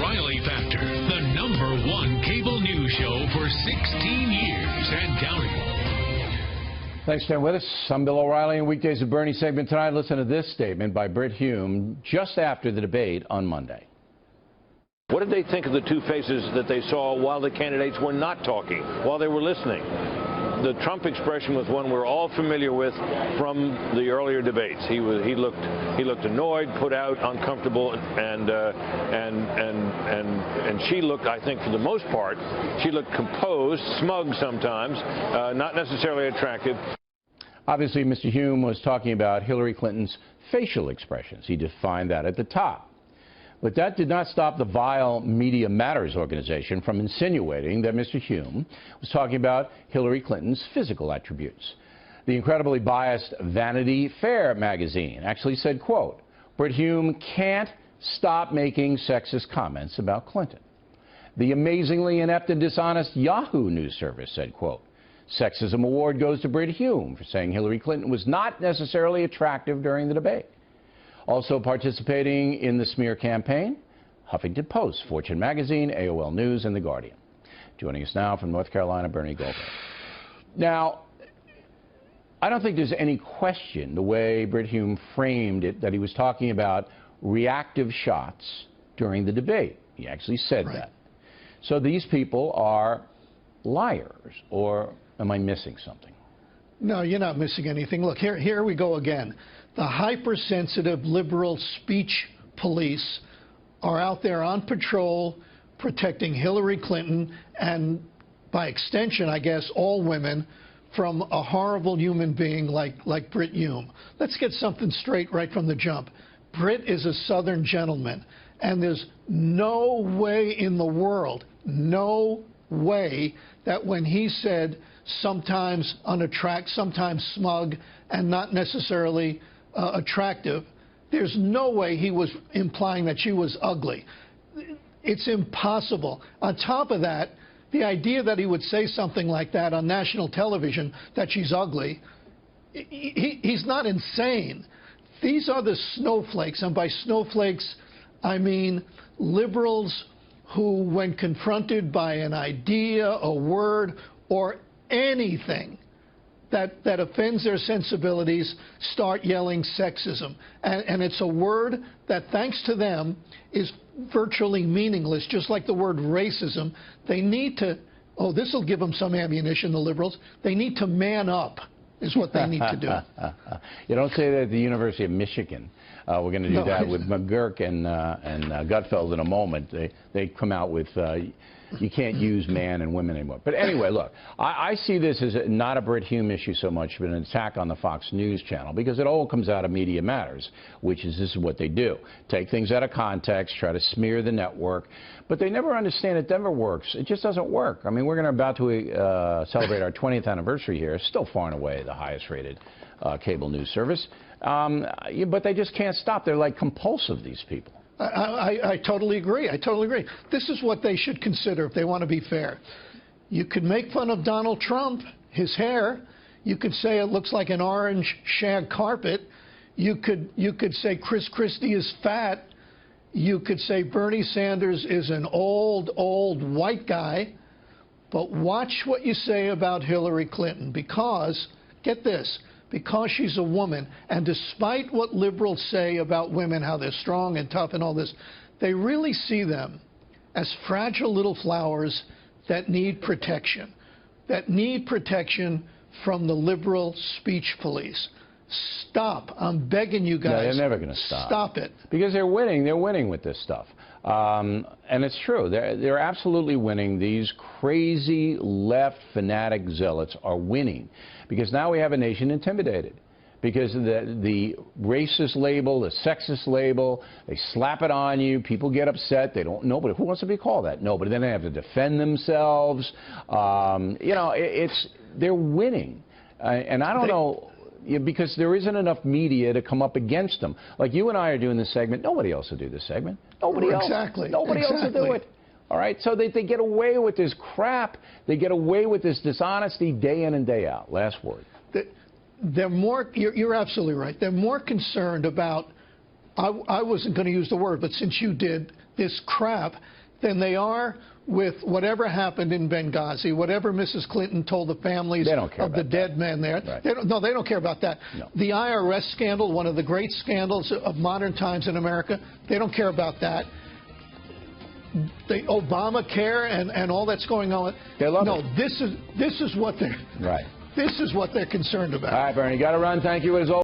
O'Reilly Factor, the #1 cable news show for 16 years and counting. Thanks for staying with us. I'm Bill O'Reilly, and Weekdays with Bernie segment tonight. Listen to this statement by Brit Hume just after the debate on Monday. What did they think of the two faces that they saw while the candidates were not talking, while they were listening? The Trump expression was one we're all familiar with from the earlier debates. He looked annoyed, put out, uncomfortable, and she looked, I think, for the most part, she looked composed, smug sometimes, not necessarily attractive. Obviously, Mr. Hume was talking about Hillary Clinton's facial expressions. He defined that at the top. But that did not stop the vile Media Matters organization from insinuating that Mr. Hume was talking about Hillary Clinton's physical attributes. The incredibly biased Vanity Fair magazine actually said, quote, Brit Hume can't stop making sexist comments about Clinton. The amazingly inept and dishonest Yahoo News Service said, quote, sexism award goes to Brit Hume for saying Hillary Clinton was not necessarily attractive during the debate. Also participating in the smear campaign, Huffington Post, Fortune Magazine, AOL News, and The Guardian. Joining us now from North Carolina, Bernie Goldberg. Now, I don't think there's any question the way Brit Hume framed it that he was talking about reactive shots during the debate. He actually said that. So these people are liars, or am I missing something? No, you're not missing anything. Look, here we go again. The hypersensitive liberal speech police are out there on patrol protecting Hillary Clinton and, by extension, I guess, all women from a horrible human being like Brit Hume. Let's get something straight right from the jump. Brit is a Southern gentleman, and there's no way in the world, no way, that when he said sometimes unattractive, sometimes smug, and not necessarily attractive, there's no way he was implying that she was ugly. It's impossible. On top of that, the idea that he would say something like that on national television, that she's ugly, he's not insane. These are the snowflakes, and by snowflakes, I mean liberals who, when confronted by an idea, a word, or anything that offends their sensibilities, start yelling sexism. And it's a word that, thanks to them, is virtually meaningless, just like the word racism. They need to, this will give them some ammunition, the liberals. They need to man up, is what they need to do. You don't say that at the University of Michigan. We're going to do that with McGurk and Gutfeld in a moment. They come out with you can't use man and women anymore. But anyway, look, I see this as not a Brit Hume issue so much, but an attack on the Fox News channel, because it all comes out of Media Matters, which is this is what they do. Take things out of context, try to smear the network, but they never understand it never works. It just doesn't work. I mean, we're about to celebrate our 20th anniversary here. It's still far and away the highest rated cable news service. But they just can't stop. They're like compulsive, these people. I totally agree. I totally agree. This is what they should consider if they want to be fair. You could make fun of Donald Trump, his hair. You could say it looks like an orange shag carpet. You could say Chris Christie is fat. You could say Bernie Sanders is an old white guy. But watch what you say about Hillary Clinton, because, get this, because she's a woman, and despite what liberals say about women, how they're strong and tough and all this, they really see them as fragile little flowers that need protection from the liberal speech police. Stop. I'm begging you guys. No, they're never going to stop. Stop it. Because they're winning. They're winning with this stuff. And it's true. They're absolutely winning. These crazy left fanatic zealots are winning. Because now we have a nation intimidated. Because the racist label, the sexist label, they slap it on you. People get upset. They don't. Nobody. Who wants to be called that? Nobody. Then they have to defend themselves. You know, they're winning. And I don't know. Because there isn't enough media to come up against them. Like you and I are doing this segment. Nobody else will do this segment. Nobody else. Nobody else will do it. All right? So they get away with this crap. They get away with this dishonesty day in and day out. Last word. They're more, you're absolutely right. They're more concerned about, I wasn't going to use the word, but since you did, this crap than they are with whatever happened in Benghazi, whatever Mrs. Clinton told the families of the dead men there. Right. They don't care about that. No. The IRS scandal, one of the great scandals of modern times in America, they don't care about that. The Obamacare and all that's going on. They love no, it. this is what they're Right. This is what they're concerned about. All right, Bernie, got to run. Thank you as always.